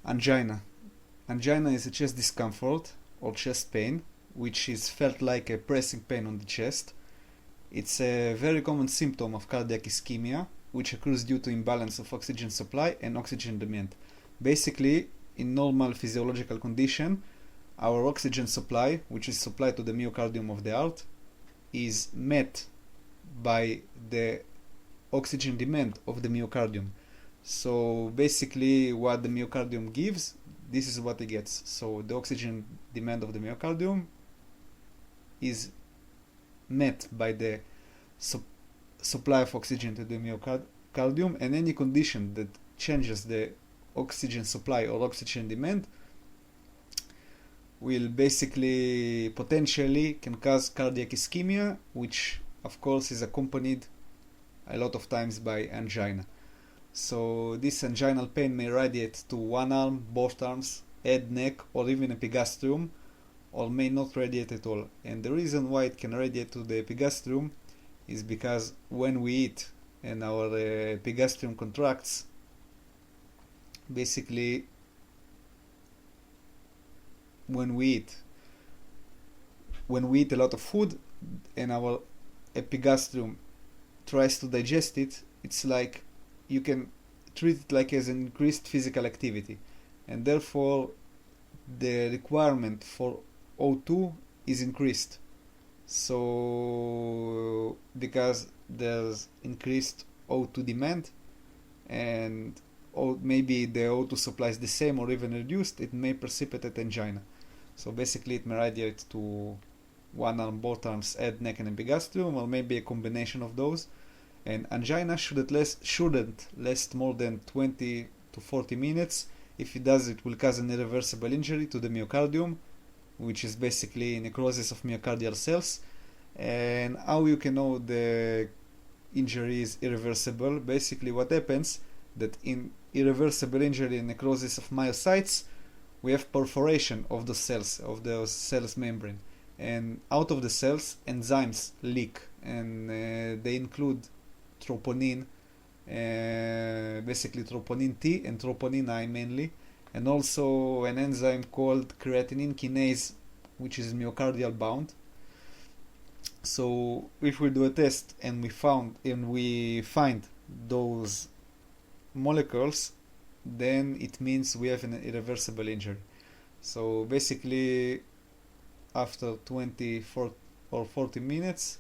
Angina. Angina is a chest discomfort or chest pain, which is felt like a pressing pain on the chest. It's a very common symptom of cardiac ischemia, which occurs due to imbalance of oxygen supply and oxygen demand. Basically, in normal physiological condition, our oxygen supply, which is supplied to the myocardium of the heart, is met by the oxygen demand of the myocardium. So basically what the myocardium gives, this is what it gets. So the oxygen demand of the myocardium is met by the supply of oxygen to the myocardium, and any condition that changes the oxygen supply or oxygen demand will basically potentially can cause cardiac ischemia, which of course is accompanied a lot of times by angina. So this anginal pain may radiate to one arm, both arms, head, neck, or even epigastrium, or may not radiate at all. And the reason why it can radiate to the epigastrium is because when we eat and our epigastrium contracts, basically when we eat a lot of food and our epigastrium tries to digest it, it's like you can treat it like as an increased physical activity, and therefore the requirement for O2 is increased. So because there's increased O2 demand, and maybe the O2 supply is the same or even reduced, it may precipitate angina. So basically it may radiate to one arm, both arms, head, neck, and epigastrium, or maybe a combination of those. And angina shouldn't last more than 20 to 40 minutes. If it does, it will cause an irreversible injury to the myocardium, which is basically necrosis of myocardial cells. And how you can know the injury is irreversible? Basically what happens that in irreversible injury and necrosis of myocytes, we have perforation of the cells membrane, and out of the cells enzymes leak, and they include troponin, basically troponin T and troponin I mainly, and also an enzyme called creatinine kinase, which is myocardial bound. So if we do a test and we find those molecules, then it means we have an irreversible injury. So basically after 24 or 40 minutes,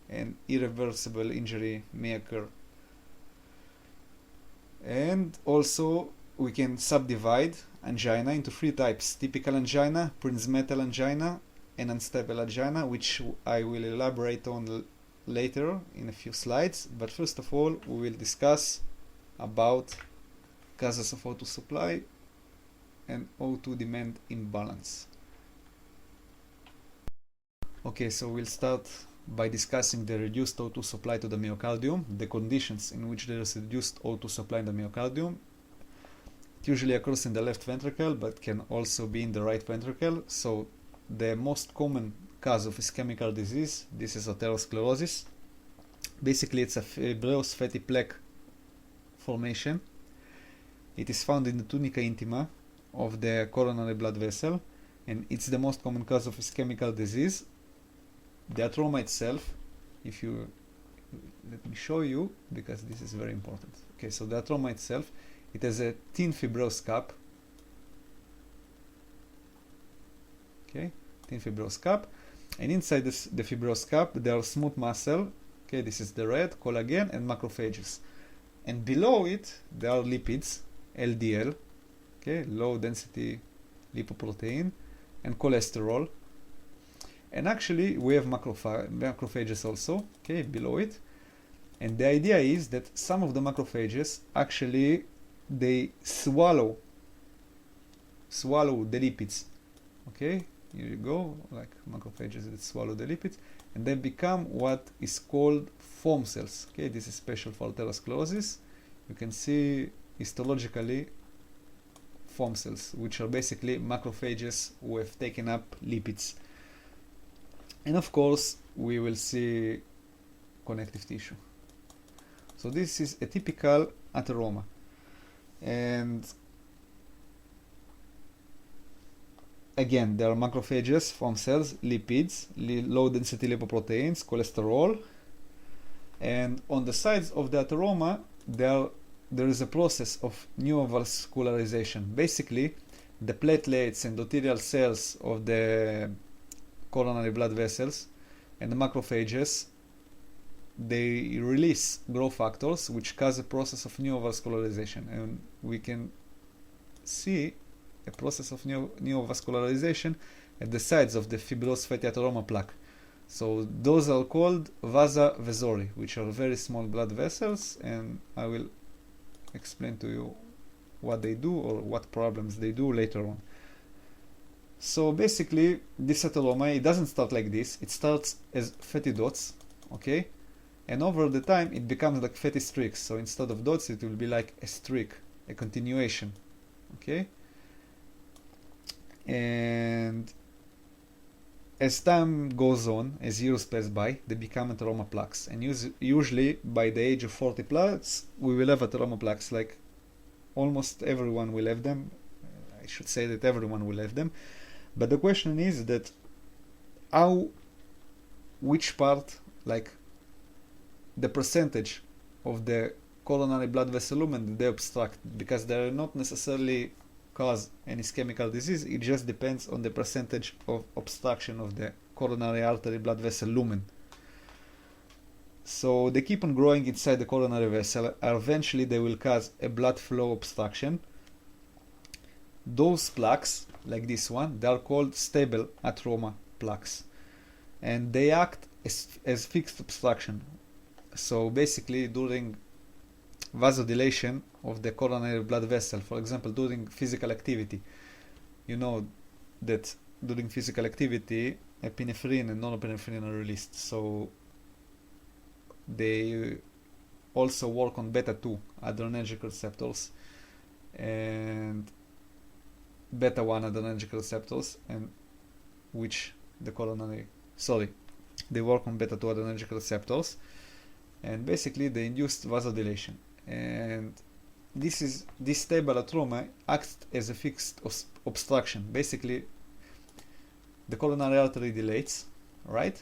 an irreversible injury may occur. And also we can subdivide angina into three types: typical angina, prinzmetal angina, and unstable angina, which I will elaborate on later in a few slides. But first of all, we will discuss about causes of O2 supply and O2 demand imbalance. Okay, so we'll start by discussing the reduced O2 supply to the myocardium, the conditions in which there is reduced O2 supply in the myocardium. It usually occurs in the left ventricle, but can also be in the right ventricle. So the most common cause of ischemic heart disease, this is atherosclerosis. Basically it's a fibrous fatty plaque formation. It is found in the tunica intima of the coronary blood vessel, and it's the most common cause of ischemic heart disease. The atheroma itself, if you let me show you, because this is very important. Okay, so the atheroma itself, it has a thin fibrous cap. Okay, thin fibrous cap, and inside the fibrous cap there are smooth muscle. Okay, this is the red, collagen, and macrophages. And below it there are lipids, LDL, okay, low density lipoprotein, and cholesterol. And actually we have macrophages also, okay, below it. And the idea is that some of the macrophages actually they swallow the lipids. Okay, here you go, like macrophages that swallow the lipids, and they become what is called foam cells. Okay, this is special for atherosclerosis. You can see histologically foam cells, which are basically macrophages who have taken up lipids. And of course we will see connective tissue. So this is a typical atheroma, and again, there are macrophages from cells, lipids, low density lipoproteins, cholesterol, and on the sides of the atheroma there is a process of neovascularization. Basically, the platelets and endothelial cells of the coronary blood vessels and the macrophages, they release growth factors which cause a process of neovascularization, and we can see a process of neovascularization at the sides of the fibrous fatty atheroma plaque. So those are called vasa vasorum, which are very small blood vessels, and I will explain to you what they do or what problems they do later on. So basically, this atheroma, it doesn't start like this. It starts as fatty dots, okay? And over the time, it becomes like fatty streaks. So instead of dots, it will be like a streak, a continuation, okay? And as time goes on, as years pass by, they become atheroma plaques. And usually, by the age of 40 plus, we will have atheroma plaques. Like almost everyone will have them. I should say that everyone will have them. But the question is that which part, like the percentage of the coronary blood vessel lumen they obstruct, because they are not necessarily cause any ischemical disease. It just depends on the percentage of obstruction of the coronary artery blood vessel lumen. So they keep on growing inside the coronary vessel. Eventually they will cause a blood flow obstruction. Those plaques, like this one, they are called stable atheroma plaques, and they act as fixed obstruction. So basically, during vasodilation of the coronary blood vessel, for example, during physical activity, you know that during physical activity, epinephrine and norepinephrine are released. So they also work on beta 2 adrenergic receptors and beta 1 adrenergic receptors, and which the coronary, they work on beta 2 adrenergic receptors, and basically they induce vasodilation. And this stable atheroma acts as a fixed obstruction. Basically, the coronary artery dilates, right?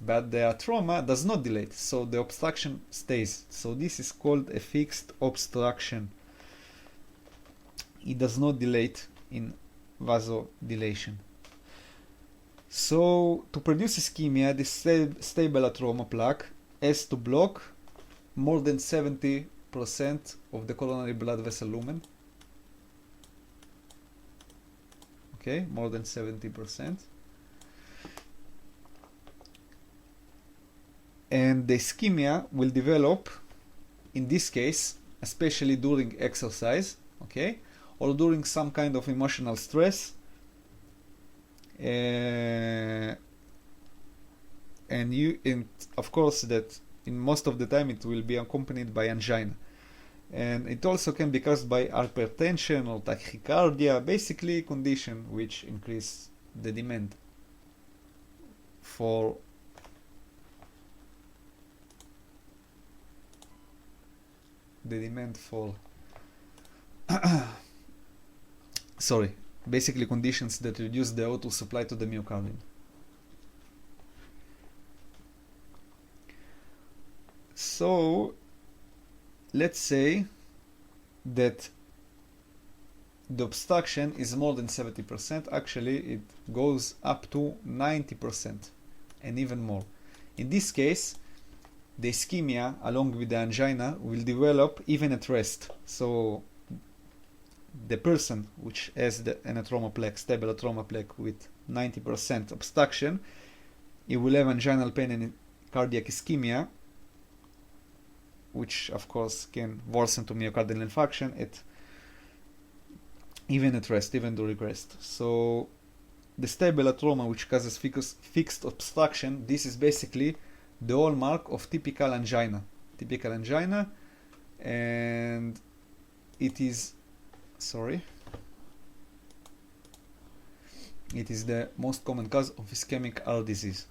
But the atheroma does not dilate, so the obstruction stays. So this is called a fixed obstruction. It does not dilate in vasodilation. So to produce ischemia, this stable atheroma plaque has to block more than 70% of the coronary blood vessel lumen. Okay, more than 70%. And the ischemia will develop, in this case, especially during exercise, okay, or during some kind of emotional stress, and of course that in most of the time it will be accompanied by angina, and it also can be caused by hypertension or tachycardia, basically condition which increase the demand for basically conditions that reduce the O2 supply to the myocardium. So let's say that the obstruction is more than 70%. Actually, it goes up to 90% and even more. In this case, the ischemia along with the angina will develop even at rest. So the person which has an atheroma plaque, stable atheroma plaque with 90% obstruction, he will have anginal pain and cardiac ischemia, which of course can worsen to myocardial infarction even at rest, even during rest. So the stable atheroma, which causes fixed obstruction, this is basically the hallmark of typical angina. And it is the most common cause of ischemic heart disease.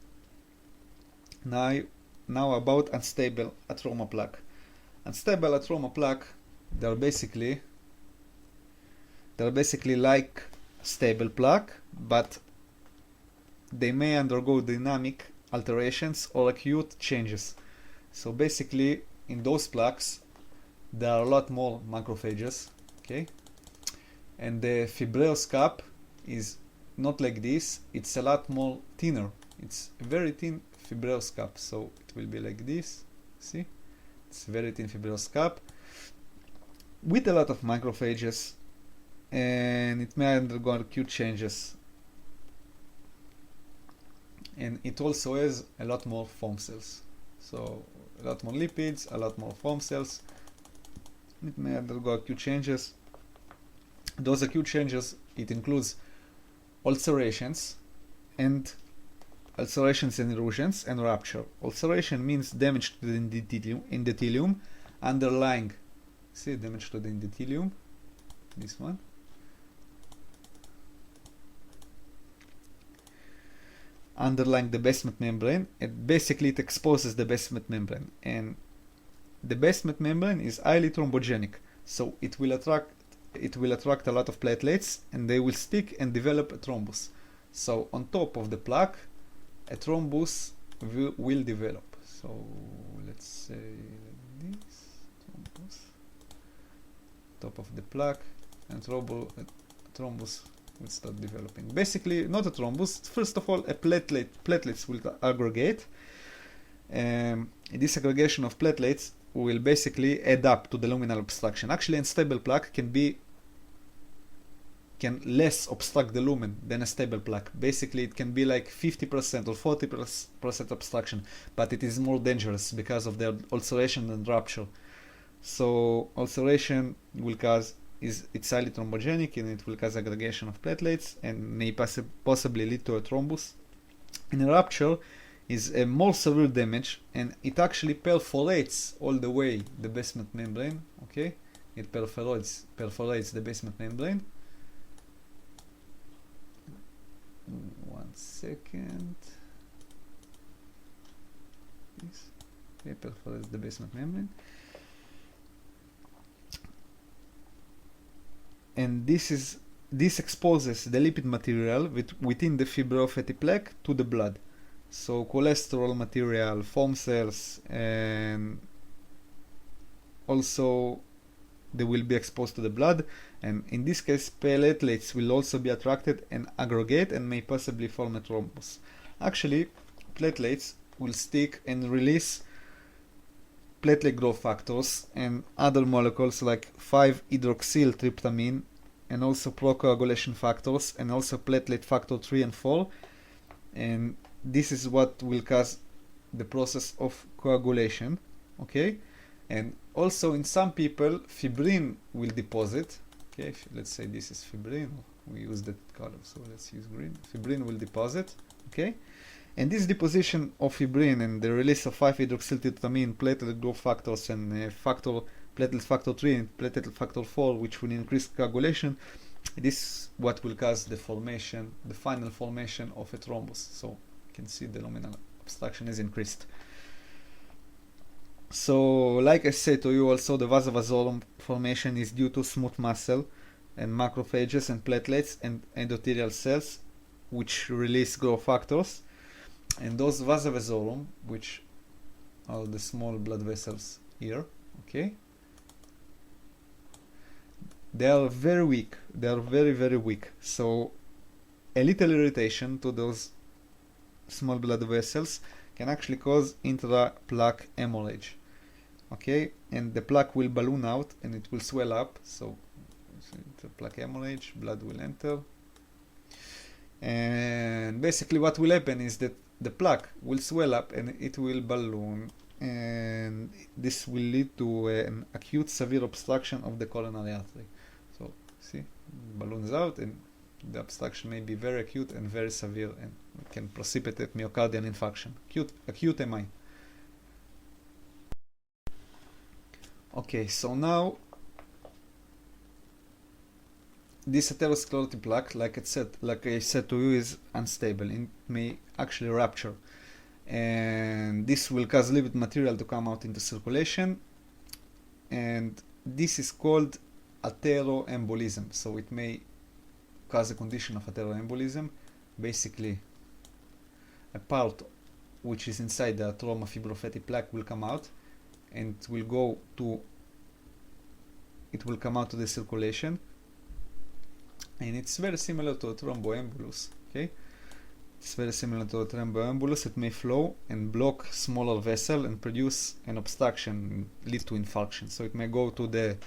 Now about unstable atheroma plaque. Unstable atheroma plaque, they're basically like stable plaque, but they may undergo dynamic alterations or acute changes. So basically, in those plaques, there are a lot more macrophages, okay? And the fibrous cap is not like this, it's a lot more thinner. It's a very thin fibrous cap, so it will be like this, see? It's a very thin fibrous cap with a lot of macrophages, and it may undergo acute changes. And it also has a lot more foam cells. So a lot more lipids, a lot more foam cells. It may undergo acute changes. Those acute changes, it includes ulcerations and erosions and rupture. Ulceration means damage to the endothelium underlying, see, damage to the endothelium, this one. Underlying the basement membrane, and basically it exposes the basement membrane, and the basement membrane is highly thrombogenic, so it will attract a lot of platelets, and they will stick and develop a thrombus. So on top of the plaque, a thrombus will develop. So let's say like this, thrombus, top of the plaque, and thrombus will start developing. Basically, not a thrombus. First of all, platelets will aggregate. This aggregation of platelets will basically add up to the luminal obstruction. Actually, unstable plaque can less obstruct the lumen than a stable plaque. Basically, it can be like 50% or 40% obstruction, but it is more dangerous because of the ulceration and rupture. So ulceration will cause, it's highly thrombogenic, and it will cause aggregation of platelets and may possibly lead to a thrombus. And a rupture is a more severe damage, and it actually perforates all the way the basement membrane. Okay, it perforates the basement membrane. 1 second. This, okay, perforates the basement membrane. And this exposes the lipid material within the fibrofatty plaque to the blood. So cholesterol material, foam cells, and also they will be exposed to the blood. And in this case, platelets will also be attracted and aggregate and may possibly form a thrombus. Actually, platelets will stick and release platelet growth factors and other molecules like 5-hydroxyltryptamine, and also procoagulation factors, and also platelet factor 3 and 4. And this is what will cause the process of coagulation. Okay, and also in some people, fibrin will deposit. Okay, let's say this is fibrin. We use that color, so let's use green. Fibrin will deposit. Okay. And this deposition of fibrin and the release of 5-hydroxyltryptamine, platelet growth factors, and platelet factor 3 and platelet factor 4, which will increase coagulation, this is what will cause the final formation of a thrombus. So you can see the luminal obstruction is increased. So, like I said to you, also the vasovasorum formation is due to smooth muscle and macrophages and platelets and endothelial cells, which release growth factors. And those vasovasorum, which are the small blood vessels here, okay, they are very weak. They are very, very weak. So a little irritation to those small blood vessels can actually cause intra-plaque hemorrhage. Okay, and the plaque will balloon out and it will swell up. So intra-plaque hemorrhage, blood will enter. And basically what will happen is that the plaque will swell up and it will balloon, and this will lead to an acute severe obstruction of the coronary artery. So see, balloons out, and the obstruction may be very acute and very severe, and can precipitate myocardial infarction, acute MI. Okay, so now this atherosclerotic plaque, like I said to you, is unstable. It may actually rupture, and this will cause lipid material to come out into circulation, and this is called atheroembolism. So it may cause a condition of atheroembolism. Basically, a part which is inside the atheroma fibrofatty plaque will come out, and it will come out to the circulation, and it's very similar to a thromboembolus. Okay, it's very similar to a thromboembolus. It may flow and block smaller vessel and produce an obstruction, lead to infarction. So it may go to the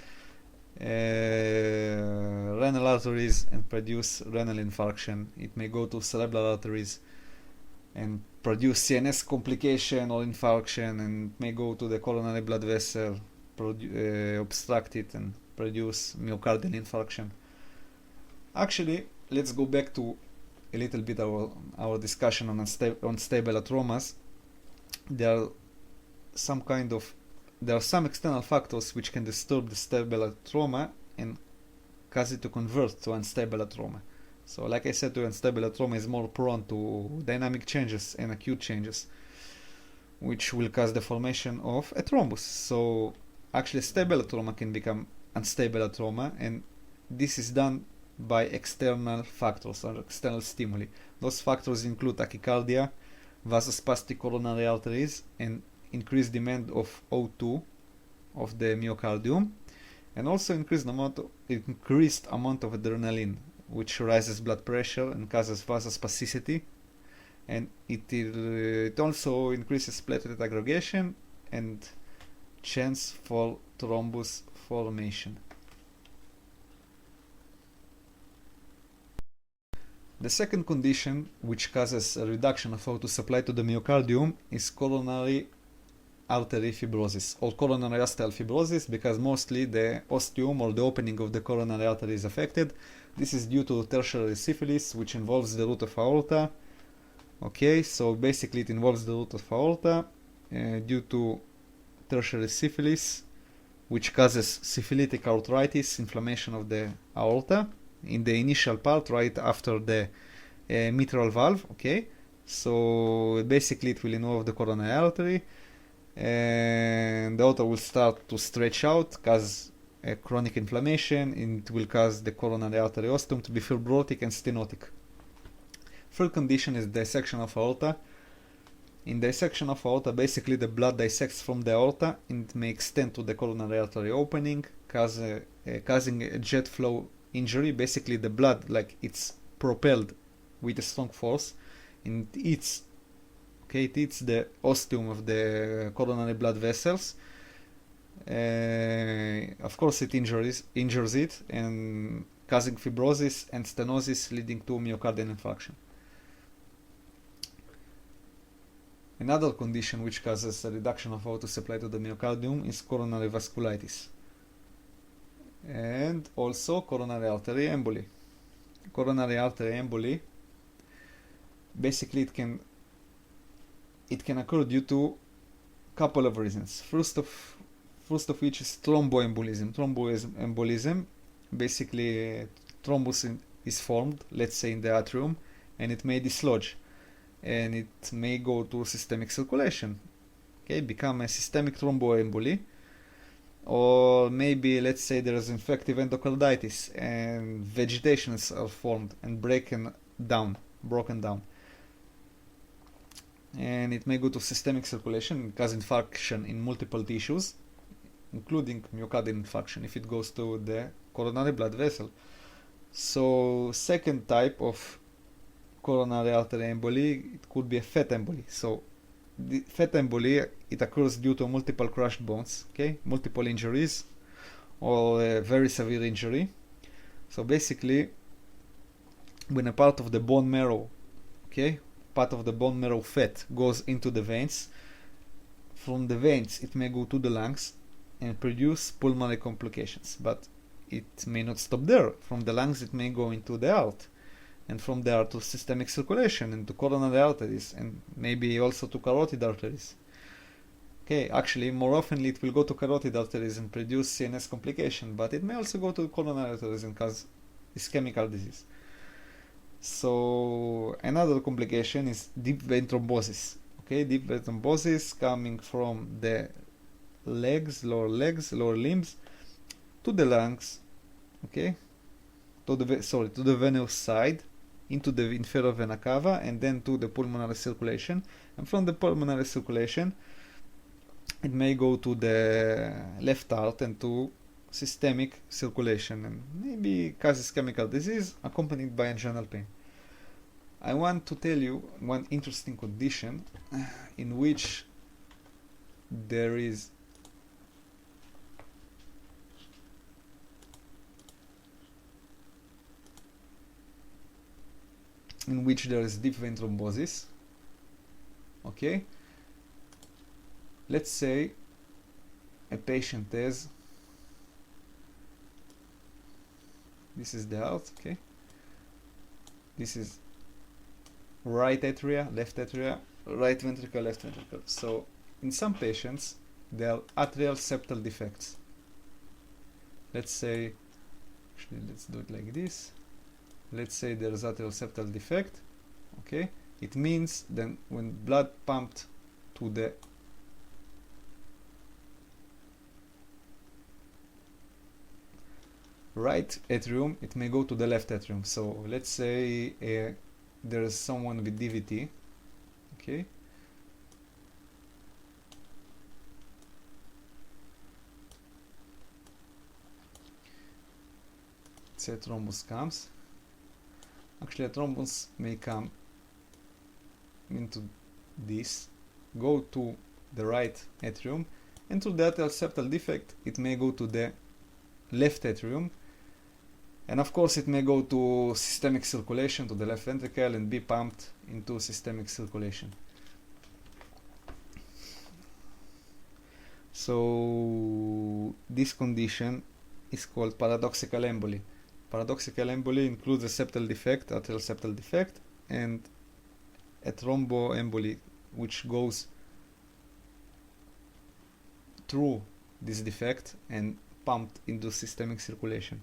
renal arteries and produce renal infarction. It may go to cerebral arteries and produce CNS complication or infarction, and may go to the coronary blood vessel, obstruct it and produce myocardial infarction. Actually, let's go back to a little bit our discussion on unstable atheromas. There are some external factors which can disturb the stable atheroma and cause it to convert to unstable atheroma. So like I said, the unstable atheroma is more prone to dynamic changes and acute changes, which will cause the formation of a thrombus. So actually stable atheroma can become unstable atheroma, and this is done by external factors or external stimuli. Those factors include tachycardia, vasospastic coronary arteries, and increased demand of O2 of the myocardium, and also increased amount of adrenaline, which raises blood pressure and causes vasospasticity, and it also increases platelet aggregation and chance for thrombus formation. The second condition which causes a reduction of O2 supply to the myocardium is coronary artery fibrosis or coronary osteal fibrosis, because mostly the ostium or the opening of the coronary artery is affected. This is due to tertiary syphilis, which involves the root of aorta. Okay, so basically it involves the root of aorta due to tertiary syphilis, which causes syphilitic arthritis, inflammation of the aorta in the initial part right after the mitral valve. Okay, so basically it will involve the coronary artery, and the aorta will start to stretch out, cause a chronic inflammation, and it will cause the coronary artery ostium to be fibrotic and stenotic. Third condition is dissection of aorta. In dissection of aorta, basically the blood dissects from the aorta and it may extend to the coronary artery opening, causing a jet flow injury. Basically the blood, like it's propelled with a strong force, and it eats the ostium of the coronary blood vessels. Of course it injures it, and causing fibrosis and stenosis, leading to myocardial infarction. Another condition which causes a reduction of O2 supply to the myocardium is coronary vasculitis, and also coronary artery emboli. Coronary artery emboli, basically it can occur due to a couple of reasons. First of which is thromboembolism. Thromboembolism, basically thrombus is formed, let's say in the atrium, and it may dislodge, and it may go to systemic circulation. Okay, become a systemic thromboemboli, or maybe let's say there is infective endocarditis and vegetations are formed and broken down, and it may go to systemic circulation and cause infarction in multiple tissues, including myocardial infarction if it goes to the coronary blood vessel. So second type of coronary artery emboli, it could be a fat emboli. So the fat emboli, it occurs due to multiple crushed bones, okay, multiple injuries, or a very severe injury. So basically, when a part of the bone marrow, part of the bone marrow fat goes into the veins, from the veins it may go to the lungs and produce pulmonary complications, but it may not stop there. From the lungs it may go into the heart, and from there to systemic circulation and to coronary arteries, and maybe also to carotid arteries. Okay, actually more often it will go to carotid arteries and produce CNS complication, but it may also go to coronary arteries and cause ischemic disease. So another complication is deep vein thrombosis. Okay, deep vein thrombosis coming from the lower limbs to the lungs, okay, to the venous side, into the inferior vena cava, and then to the pulmonary circulation. And from the pulmonary circulation, it may go to the left heart and to systemic circulation, and maybe cause ischemic disease accompanied by anginal pain. I want to tell you one interesting condition in which there is deep vein thrombosis. Okay, let's say a patient has, this is the heart, okay, this is right atria, left atria, right ventricle, left ventricle. So in some patients there are atrial septal defects. Let's say, actually let's do it like this. Let's say there's atrial septal defect. Okay, it means then when blood pumped to the right atrium, it may go to the left atrium. So let's say there is someone with DVT. Okay, say a thrombus comes. Actually, a thrombus may come into this, go to the right atrium, and through the atrial septal defect, it may go to the left atrium, and of course, it may go to systemic circulation, to the left ventricle, and be pumped into systemic circulation. So this condition is called paradoxical emboli. Paradoxical emboli includes a septal defect, atrial septal defect, and a thromboemboli, which goes through this defect and pumped into systemic circulation.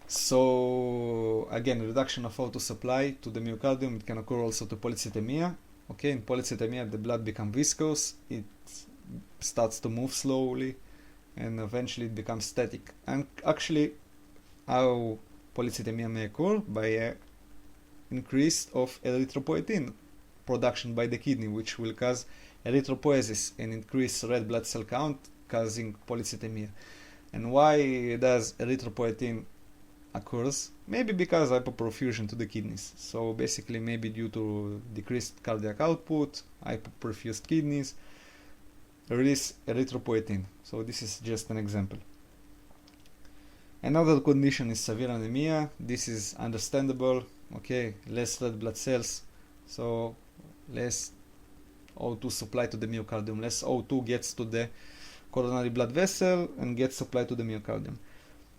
So again, reduction of O2 supply to the myocardium, it can occur also to polycythemia. Okay, in polycythemia the blood becomes viscous, it starts to move slowly, and eventually it becomes static. And actually, how polycythemia may occur? By a increase of erythropoietin production by the kidney, which will cause erythropoiesis and increase red blood cell count, causing polycythemia. And why does erythropoietin occurs? Maybe because hypoperfusion to the kidneys. So basically maybe due to decreased cardiac output, hypoperfused kidneys, release erythropoietin. So this is just an example. Another condition is severe anemia. This is understandable. Okay, less red blood cells, so less O2 supply to the myocardium. Less O2 gets to the coronary blood vessel and gets supplied to the myocardium.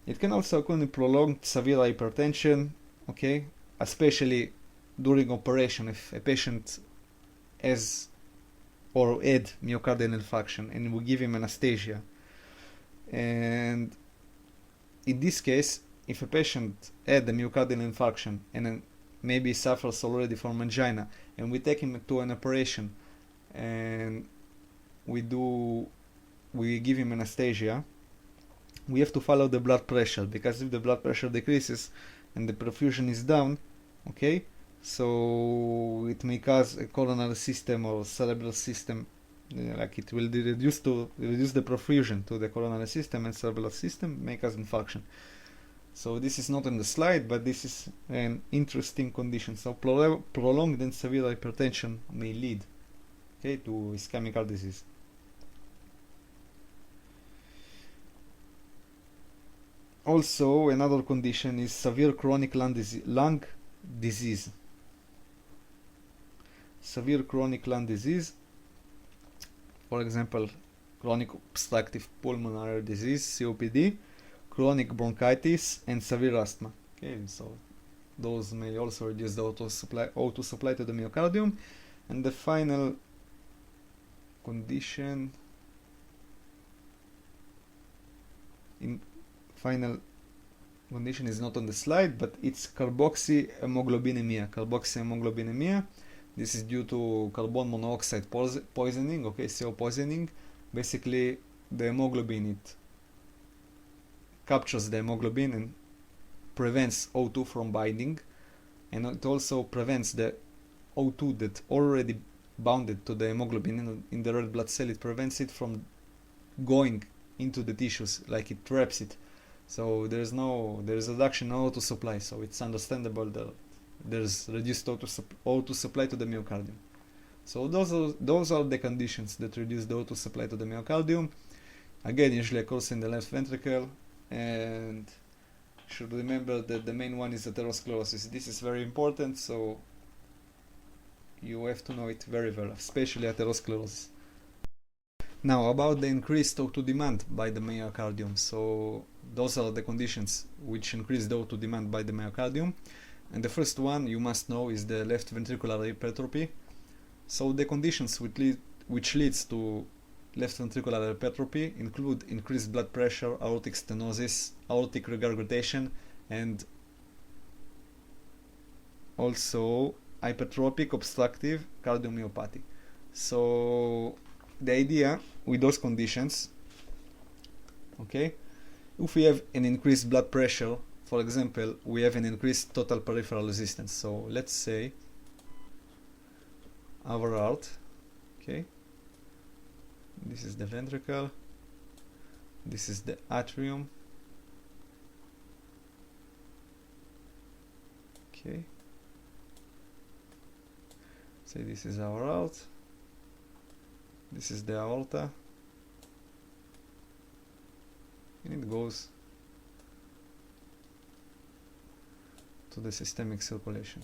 It can also occur in prolonged severe hypertension, okay, especially during operation if a patient has or had myocardial infarction and we give him anesthesia. And in this case, if a patient had a myocardial infarction and then maybe suffers already from angina, and we take him to an operation and we give him anesthesia, we have to follow the blood pressure, because if the blood pressure decreases and the perfusion is down, okay, so it may cause a coronary system or cerebral system, like it will reduce the perfusion to the coronary system and cerebral system, may cause infarction. So this is not on the slide, but this is an interesting condition. So prolonged and severe hypertension may lead, okay, to ischemic heart disease. Also, another condition is severe chronic lung disease. Severe chronic lung disease, for example, chronic obstructive pulmonary disease, COPD, chronic bronchitis, and severe asthma. Okay, so those may also reduce the O2 supply to the myocardium. And the final condition is not on the slide, but it's carboxyhemoglobinemia. This is due to carbon monoxide poisoning, okay, CO poisoning. Basically, the hemoglobin, it captures the hemoglobin and prevents O2 from binding, and it also prevents the O2 that already bounded to the hemoglobin in the red blood cell. It prevents it from going into the tissues, like it traps it. So there is reduction in O2 supply, so it's understandable that there's reduced O2 supply to the myocardium. So those are the conditions that reduce the O2 supply to the myocardium. Again, usually occurs in the left ventricle, and you should remember that the main one is atherosclerosis. This is very important, so you have to know it very well, especially atherosclerosis. Now, about the increased O2 demand by the myocardium. So those are the conditions which increase the O2 demand by the myocardium. And the first one you must know is the left ventricular hypertrophy. So the conditions which leads to left ventricular hypertrophy include increased blood pressure, aortic stenosis, aortic regurgitation, and also hypertrophic obstructive cardiomyopathy. So the idea with those conditions, okay, if we have an increased blood pressure, for example, we have an increased total peripheral resistance. So let's say our heart, okay, this is the ventricle, this is the atrium, okay, say this is our heart, this is the aorta, and it goes to the systemic circulation.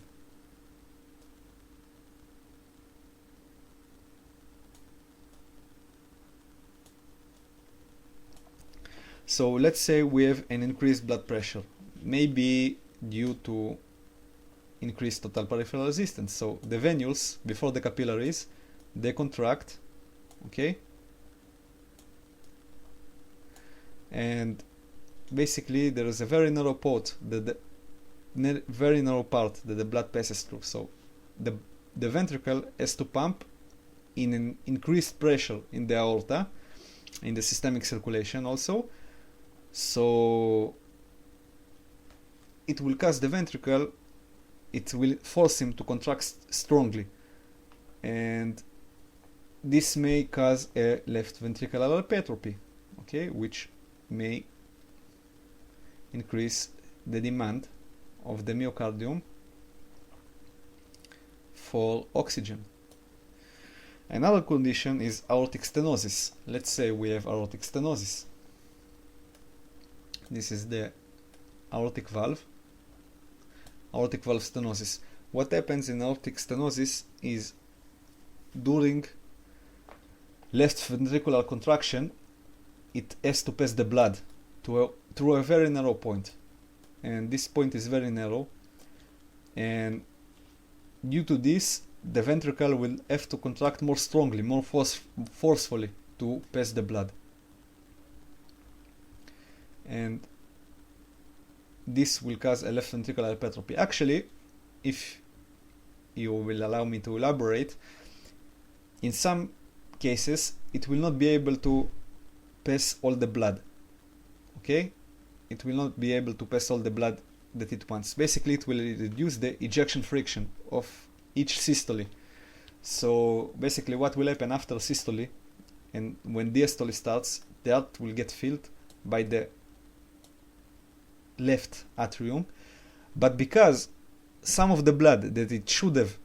So let's say we have an increased blood pressure, maybe due to increased total peripheral resistance. So the venules before the capillaries, they contract, okay, and basically there is a very narrow part that the blood passes through. So the ventricle has to pump in an increased pressure in the aorta, in the systemic circulation also. So it will cause the ventricle, it will force him to contract strongly, and this may cause a left ventricular hypertrophy, okay, which may increase the demand of the myocardium for oxygen. Another condition is aortic stenosis. Let's say we have aortic stenosis. This is the aortic valve stenosis. What happens in aortic stenosis is during left ventricular contraction, it has to pass the blood through a very narrow point, and this point is very narrow, and due to this the ventricle will have to contract more strongly, more forcefully to pass the blood, and this will cause a left ventricular hypertrophy. Actually, if you will allow me to elaborate, in some cases it will not be able to pass all the blood, okay, it will not be able to pass all the blood that it wants. Basically it will reduce the ejection friction of each systole. So basically what will happen after systole, and when diastole starts, the heart will get filled by the left atrium, but because some of the blood that it should have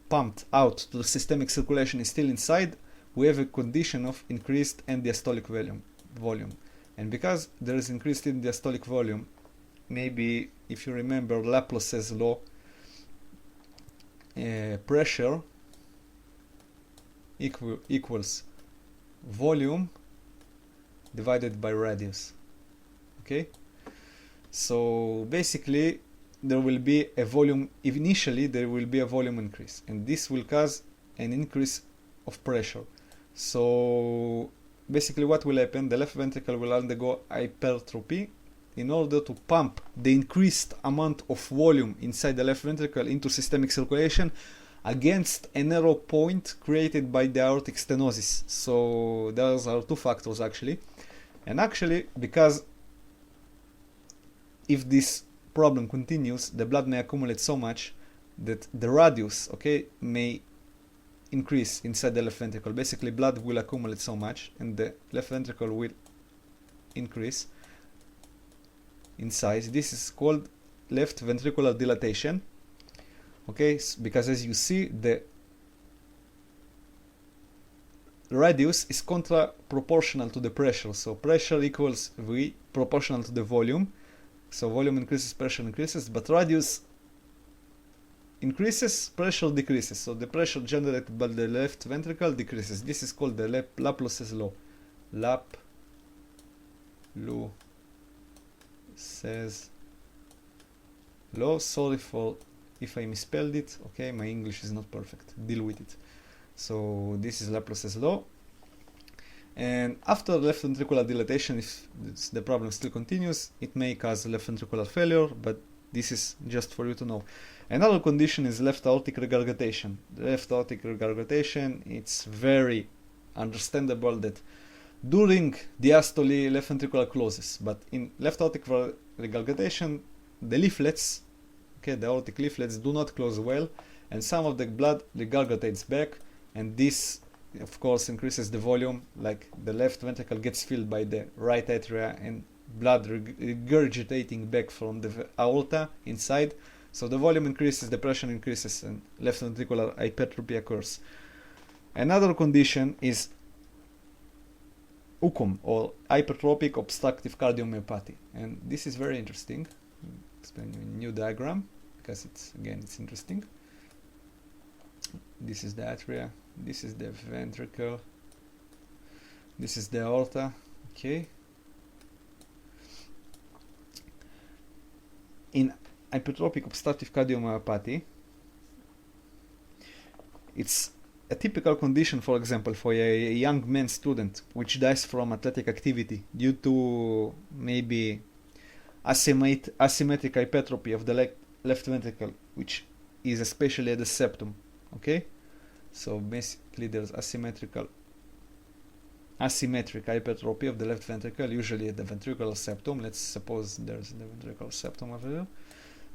pumped out to the systemic circulation is still inside, we have a condition of increased end-diastolic volume. And because there is increased end-diastolic volume, maybe if you remember Laplace's law, pressure equals volume divided by radius, okay? So basically there will be a volume, initially there will be a volume increase, and this will cause an increase of pressure. So basically what will happen, the left ventricle will undergo hypertrophy in order to pump the increased amount of volume inside the left ventricle into systemic circulation against a narrow point created by the aortic stenosis. So those are two factors actually. And actually, because if this problem continues, the blood may accumulate so much that the radius, okay, may increase inside the left ventricle. Basically, blood will accumulate so much, and the left ventricle will increase in size. This is called left ventricular dilatation. Okay, because as you see, the radius is contra-proportional to the pressure. So pressure equals V proportional to the volume. So volume increases, pressure increases, but radius increases, pressure decreases. So the pressure generated by the left ventricle decreases. This is called the Laplace's law. Laplace's law. Sorry for if I misspelled it. Okay, my English is not perfect. Deal with it. So this is Laplace's law. And after left ventricular dilatation, if the problem still continues, it may cause left ventricular failure, but this is just for you to know. Another condition is left aortic regurgitation. Left aortic regurgitation, it's very understandable that during diastole, left ventricle closes, but in left aortic regurgitation, the leaflets, okay, the aortic leaflets do not close well, and some of the blood regurgitates back, and this of course increases the volume, like the left ventricle gets filled by the right atria and blood regurgitating back from the aorta inside. So the volume increases, the pressure increases, and left ventricular hypertrophy occurs. Another condition is UCOM, or hypertrophic obstructive cardiomyopathy, and this is very interesting. I'll explain you a new diagram because it's interesting. This is the atria, this is the ventricle, this is the aorta. Okay. In hypertrophic obstructive cardiomyopathy, it's a typical condition, for example, for a young man student which dies from athletic activity due to maybe asymmetric hypertrophy of the left ventricle, which is especially at the septum. Okay, so basically there's asymmetric hypertrophy of the left ventricle, usually at the ventricular septum. Let's suppose there's the ventricular septum over there.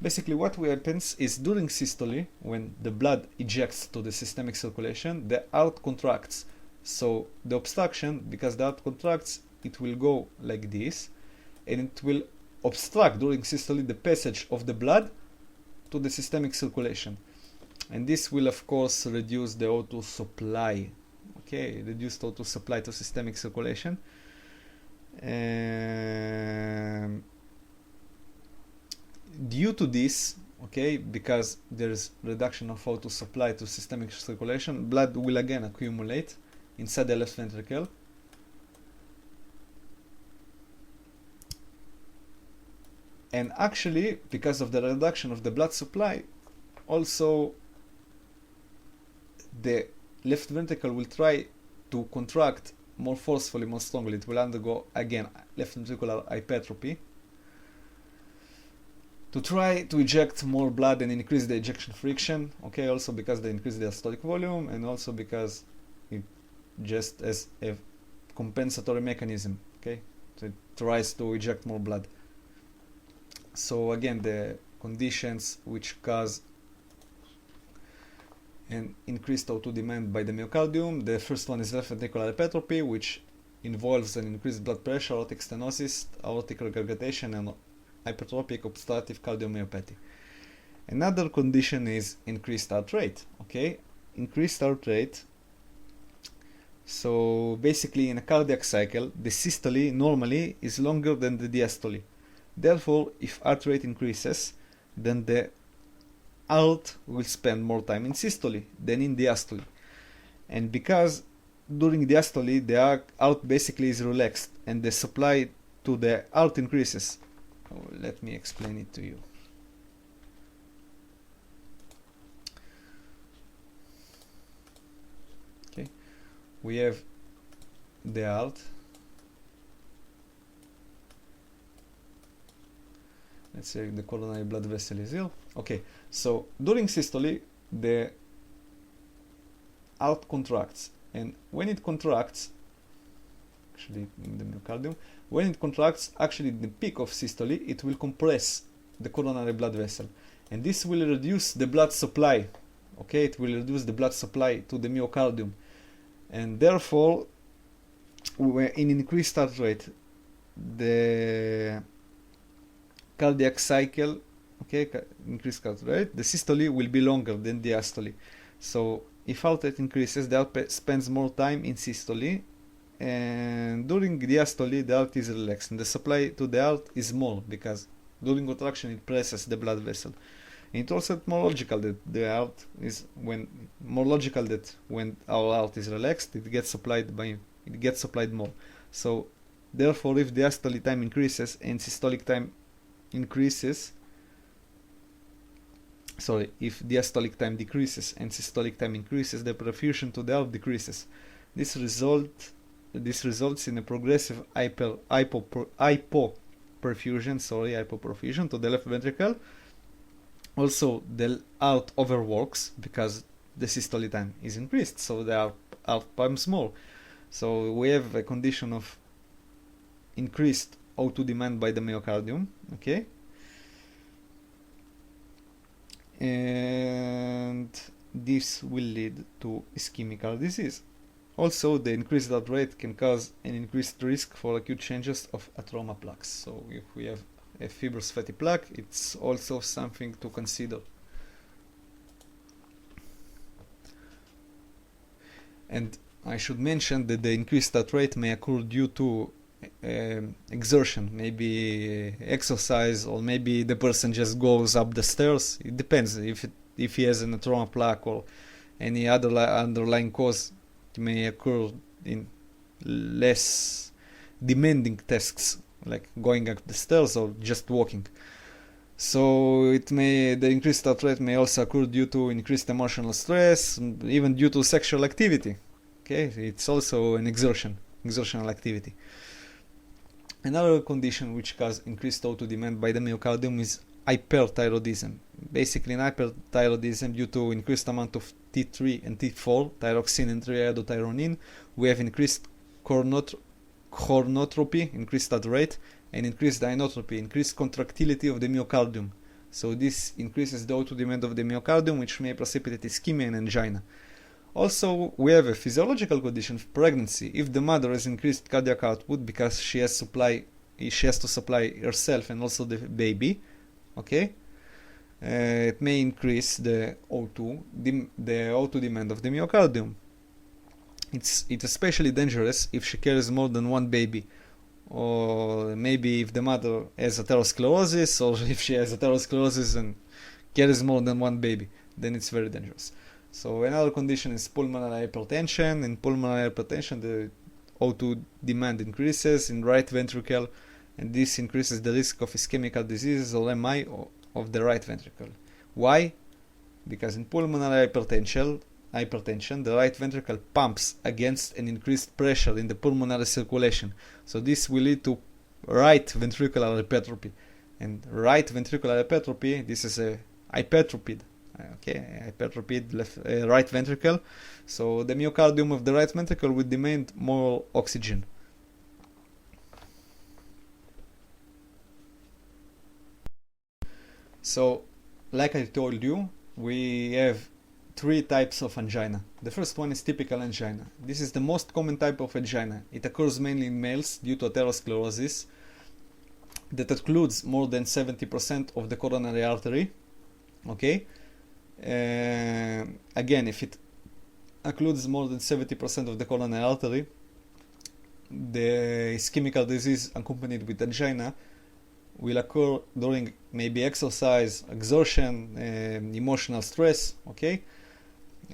Basically what happens is during systole, when the blood ejects to the systemic circulation, the heart contracts. So the obstruction, because the heart contracts, it will go like this, and it will obstruct during systole the passage of the blood to the systemic circulation. And this will of course reduce the O2 supply. Okay, reduce the O2 supply to systemic circulation. Due to this, okay, because there's reduction of O2 supply to systemic circulation, blood will again accumulate inside the left ventricle. And actually, because of the reduction of the blood supply, also the left ventricle will try to contract more forcefully, more strongly. It will undergo again left ventricular hypertrophy to try to eject more blood and increase the ejection friction. Okay, also because they increase the diastolic volume, and also because it just as a compensatory mechanism. Okay, so it tries to eject more blood. So again, the conditions which cause an increased O2 demand by the myocardium. The first one is left ventricular hypertrophy, which involves an increased blood pressure, aortic stenosis, aortic regurgitation, and hypertrophic obstructive cardiomyopathy. Another condition is increased heart rate. Okay, increased heart rate. So basically, in a cardiac cycle, the systole normally is longer than the diastole. Therefore, if heart rate increases, then the heart will spend more time in systole than in diastole. And because during diastole the heart basically is relaxed and the supply to the heart increases. Let me explain it to you. Okay, we have the heart. Let's say the coronary blood vessel is here. Okay, so during systole, the heart contracts, and when it contracts, actually in the myocardium. When it contracts, actually in the peak of systole, it will compress the coronary blood vessel, and this will reduce the blood supply. Okay, it will reduce the blood supply to the myocardium, and therefore, in increased heart rate, the cardiac cycle, okay, increased heart rate, the systole will be longer than diastole. So if heart rate increases, the heart spends more time in systole, and during diastole the heart is relaxed and the supply to the heart is more, because during contraction it presses the blood vessel. And it's also more logical that the heart is when our heart is relaxed, it gets supplied more. So therefore, if diastolic time increases and systolic time increases, if diastolic time decreases and systolic time increases, the perfusion to the heart decreases. This results in a progressive hypoperfusion to the left ventricle. Also, the heart overworks because the systolic time is increased, so the heart pumps more. So we have a condition of increased O2 demand by the myocardium, okay? And this will lead to ischemic heart disease. Also, the increased heart rate can cause an increased risk for acute changes of atheroma plaques. So if we have a fibrous fatty plaque, it's also something to consider. And I should mention that the increased heart rate may occur due to exertion, maybe exercise, or maybe the person just goes up the stairs. It depends. If he has an atheroma plaque or any other underlying cause, it may occur in less demanding tasks, like going up the stairs or just walking. So the increased heart rate may also occur due to increased emotional stress, even due to sexual activity. Okay, it's also an exertional activity. Another condition which causes increased O2 demand by the myocardium is hyperthyroidism. Basically, in hyperthyroidism, due to increased amount of T3 and T4, thyroxine and triiodothyronine, we have increased chronotropy, increased heart rate, and increased inotropy, increased contractility of the myocardium. So this increases the O2 demand of the myocardium, which may precipitate ischemia and angina. Also, we have a physiological condition of pregnancy. If the mother has increased cardiac output because she has to supply herself and also the baby, okay, it may increase the O2 demand of the myocardium. It's especially dangerous if she carries more than one baby, or maybe if the mother has atherosclerosis, or if she has atherosclerosis and carries more than one baby, then it's very dangerous. So another condition is pulmonary hypertension. In pulmonary hypertension, the O2 demand increases in right ventricle, and this increases the risk of ischemic heart disease or MI of the right ventricle. Why? Because in pulmonary hypertension, the right ventricle pumps against an increased pressure in the pulmonary circulation. So this will lead to right ventricular hypertrophy. And right ventricular hypertrophy, this is a hypertrophied. Okay, hypertrophied right ventricle. So the myocardium of the right ventricle will demand more oxygen. So, like I told you, we have three types of angina. The first one is typical angina. This is the most common type of angina. It occurs mainly in males due to atherosclerosis that occludes more than 70% of the coronary artery. Okay. Again, if it occludes more than 70% of the coronary artery, the ischemic heart disease accompanied with angina will occur during maybe exercise, exertion, emotional stress. Okay.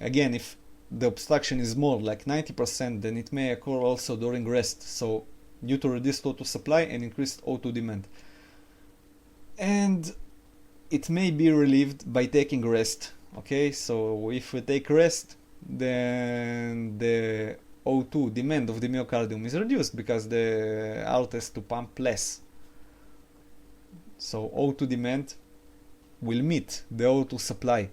Again, if the obstruction is more like 90%, then it may occur also during rest. So due to reduced O2 supply and increased O2 demand. And it may be relieved by taking rest. Okay, so if we take rest, then the O2 demand of the myocardium is reduced because the heart has to pump less. So O2 demand will meet the O2 supply.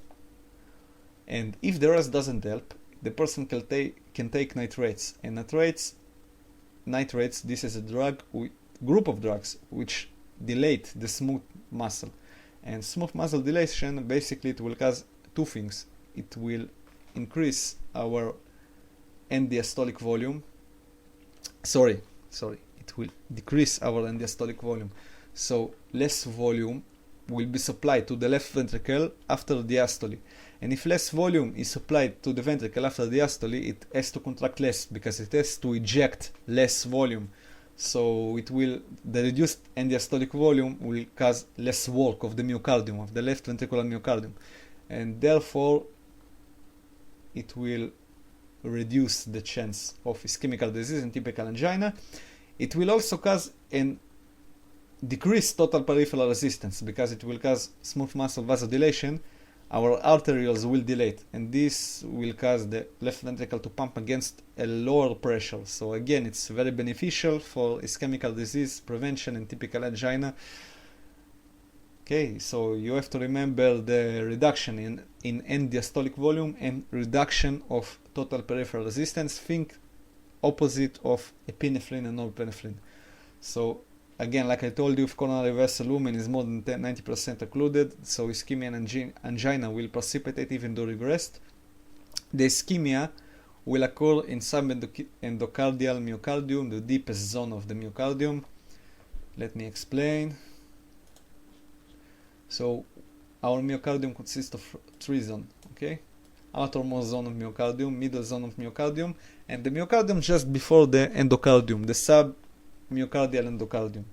And if the rest doesn't help, the person can take nitrates. And nitrates nitrates, this is a group of drugs which dilate the smooth muscle. And smooth muscle dilation, basically it will cause two things. It will increase our end diastolic volume. Sorry, it will decrease our end diastolic volume. So less volume will be supplied to the left ventricle after diastole. And if less volume is supplied to the ventricle after diastole, it has to contract less because it has to eject less volume. So the reduced end diastolic volume will cause less work of the myocardium, of the left ventricular myocardium. And therefore, it will reduce the chance of ischemic disease and typical angina. It will also cause an decreased total peripheral resistance because it will cause smooth muscle vasodilation. Our arterioles will dilate, and this will cause the left ventricle to pump against a lower pressure. So again, it's very beneficial for ischemic disease prevention and typical angina. Okay, so you have to remember the reduction in end diastolic volume and reduction of total peripheral resistance. Think opposite of epinephrine and norepinephrine. So again, like I told you, if coronary vessel lumen is more than 90% occluded, so ischemia and angina will precipitate even during rest. The ischemia will occur in subendocardial myocardium, the deepest zone of the myocardium. Let me explain. So our myocardium consists of three zones, okay? Outermost zone of myocardium, middle zone of myocardium, and the myocardium just before the endocardium, the submyocardial endocardium.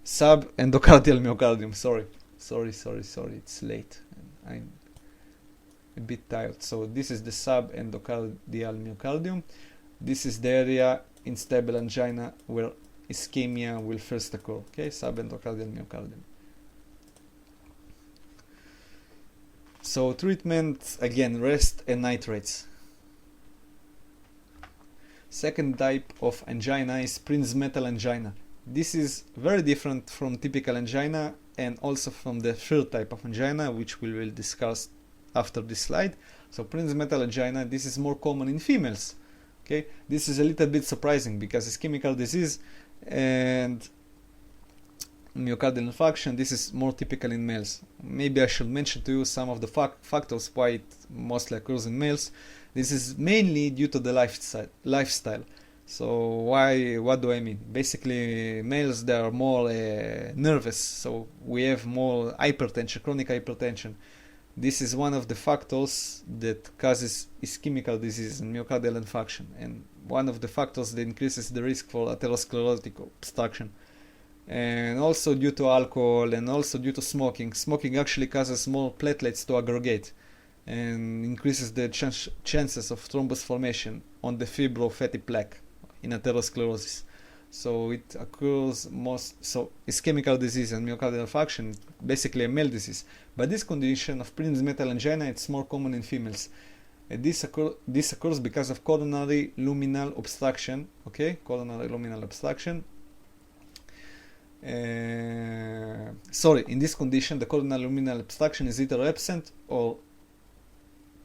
Subendocardial myocardium, sorry, it's late. I'm a bit tired. So this is the subendocardial myocardium. This is the area in stable angina where ischemia will first occur, okay? Subendocardial myocardium. So treatment, again, rest and nitrates. Second type of angina is Prinzmetal angina. This is very different from typical angina and also from the third type of angina, which we will discuss after this slide. So Prinzmetal angina, this is more common in females. Okay, this is a little bit surprising because ischemic disease and myocardial infarction, this is more typical in males. Maybe I should mention to you some of the factors why it mostly occurs in males. This is mainly due to the lifestyle. So what do I mean? Basically, males, they are more nervous, so we have more hypertension, chronic hypertension. This is one of the factors that causes ischemic disease and myocardial infarction, and one of the factors that increases the risk for atherosclerotic obstruction. And also due to alcohol and also due to smoking. Smoking actually causes more platelets to aggregate and increases the chances of thrombus formation on the fibrofatty plaque in atherosclerosis. So it occurs so ischemic disease and myocardial infarction, basically a male disease. But this condition of Prinzmetal angina, it's more common in females. This occurs because of coronary luminal obstruction, okay? Coronary luminal obstruction. In this condition, the coronary luminal obstruction is either absent or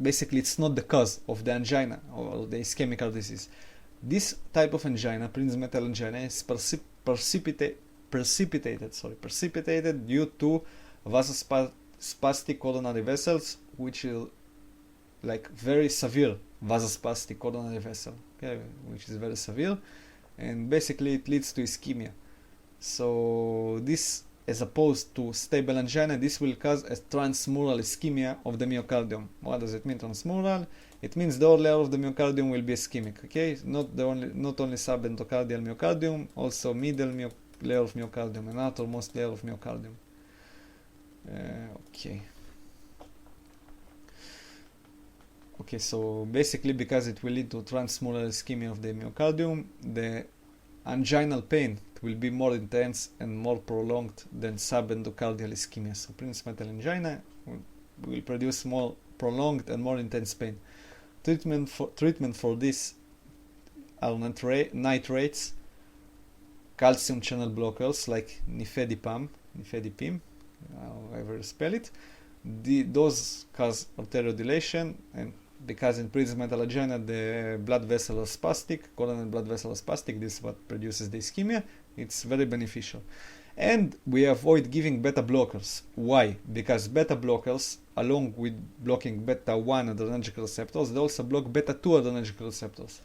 basically it's not the cause of the angina or the ischemic disease. This type of angina, Prinzmetal angina, is precipitated due to vasospastic coronary vessels, which is like very severe vasospastic coronary vessel, okay, which is very severe, and basically it leads to ischemia. So this, as opposed to stable angina, this will cause a transmural ischemia of the myocardium. What does it mean, transmural? It means the whole layer of the myocardium will be ischemic, okay? Not only subendocardial myocardium, also middle layer of myocardium and outermost layer of myocardium. Okay, so basically because it will lead to transmural ischemia of the myocardium, the anginal pain will be more intense and more prolonged than subendocardial ischemia. So Prinzmetal angina will produce more prolonged and more intense pain. Treatment for this are nitrates, calcium channel blockers like nifedipine, however you spell it. Those cause arteriodilation and because in pre-metal angina the blood vessels are spastic, coronary blood vessels are spastic. This is what produces the ischemia. It's very beneficial. And we avoid giving beta blockers. Why? Because beta blockers, along with blocking beta 1 adrenergic receptors, they also block beta 2 adrenergic receptors.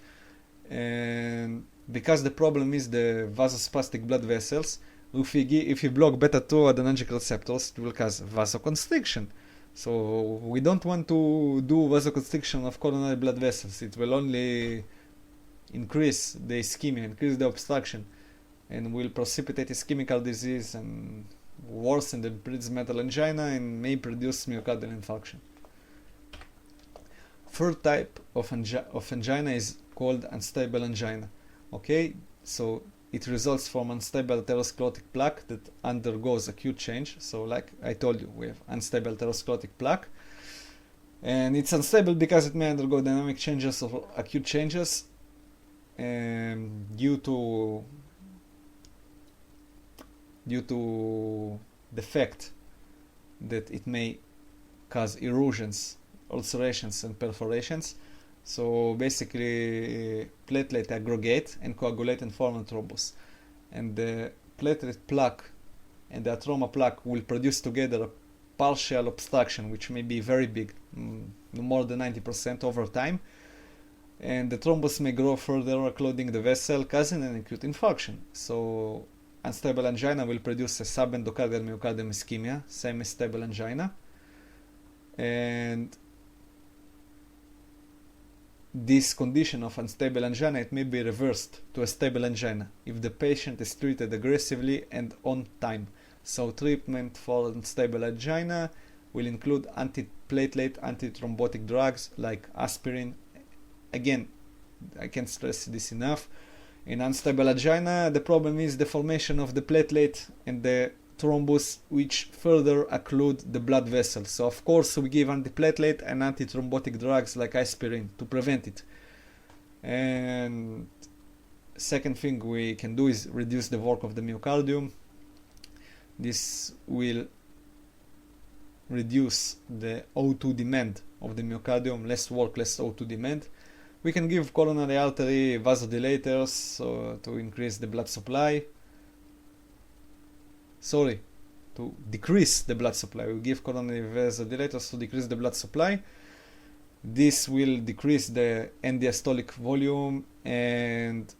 And because the problem is the vasospastic blood vessels, if you block beta 2 adrenergic receptors, it will cause vasoconstriction. So we don't want to do vasoconstriction of coronary blood vessels. It will only increase the ischemia, increase the obstruction, and will precipitate ischemic heart disease and worsen the pre-metal angina and may produce myocardial infarction. Third type of angina is called unstable angina. Okay, so it results from unstable atherosclerotic plaque that undergoes acute change. So like I told you, we have unstable atherosclerotic plaque. And it's unstable because it may undergo dynamic changes or acute changes due to the fact that it may cause erosions, ulcerations, and perforations. So basically, platelet aggregate and coagulate and form a thrombus. And the platelet plaque and the atheroma plaque will produce together a partial obstruction, which may be very big, more than 90% over time. And the thrombus may grow further, occluding the vessel, causing an acute infarction. So unstable angina will produce a subendocardial myocardium ischemia, same as stable angina. And this condition of unstable angina, it may be reversed to a stable angina if the patient is treated aggressively and on time. So treatment for unstable angina will include antiplatelet, antithrombotic drugs like aspirin. Again, I can't stress this enough. In unstable angina, the problem is the formation of the platelet and the thrombus, which further occlude the blood vessels. So of course we give antiplatelet and antithrombotic drugs like aspirin to prevent it. And second thing we can do is reduce the work of the myocardium. This will reduce the O2 demand of the myocardium, less work, less O2 demand. We can give coronary artery vasodilators to increase the blood supply. To decrease the blood supply. We give coronary vasodilators to decrease the blood supply. This will decrease the end diastolic volume and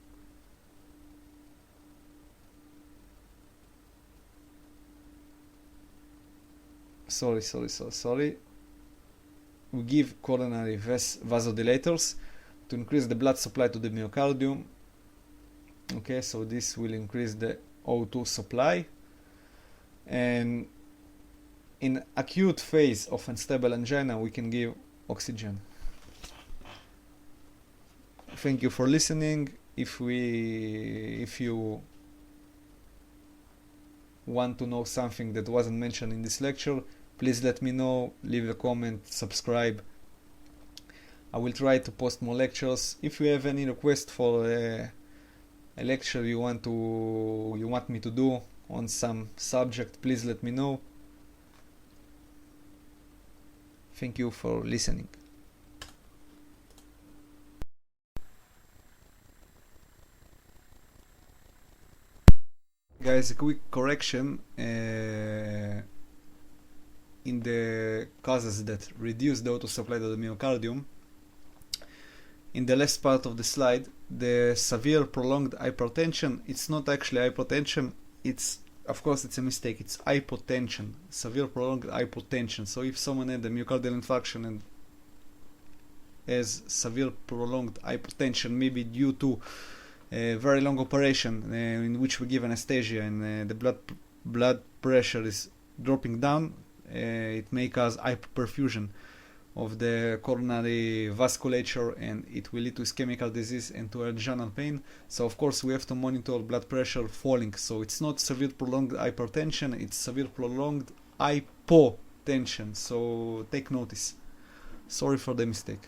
we give coronary vasodilators to increase the blood supply to the myocardium. Okay, so this will increase the O2 supply. And in acute phase of unstable angina, we can give oxygen. Thank you for listening. If you want to know something that wasn't mentioned in this lecture, please let me know, leave a comment, subscribe. I will try to post more lectures. If you have any request for a lecture you want me to do on some subject, please let me know. Thank you for listening. Guys, a quick correction. In the causes that reduce the O2 supply to the myocardium, in the last part of the slide, the severe prolonged hypertension, it's not actually hypertension, of course it's a mistake, it's hypotension, severe prolonged hypotension. So if someone had a myocardial infarction and has severe prolonged hypertension, maybe due to a very long operation in which we give anesthesia and the blood pressure is dropping down, it may cause hyperperfusion of the coronary vasculature, and it will lead to ischemic heart disease and to anginal pain. So of course we have to monitor blood pressure falling. So it's not severe prolonged hypertension, it's severe prolonged hypotension. So take notice. Sorry for the mistake.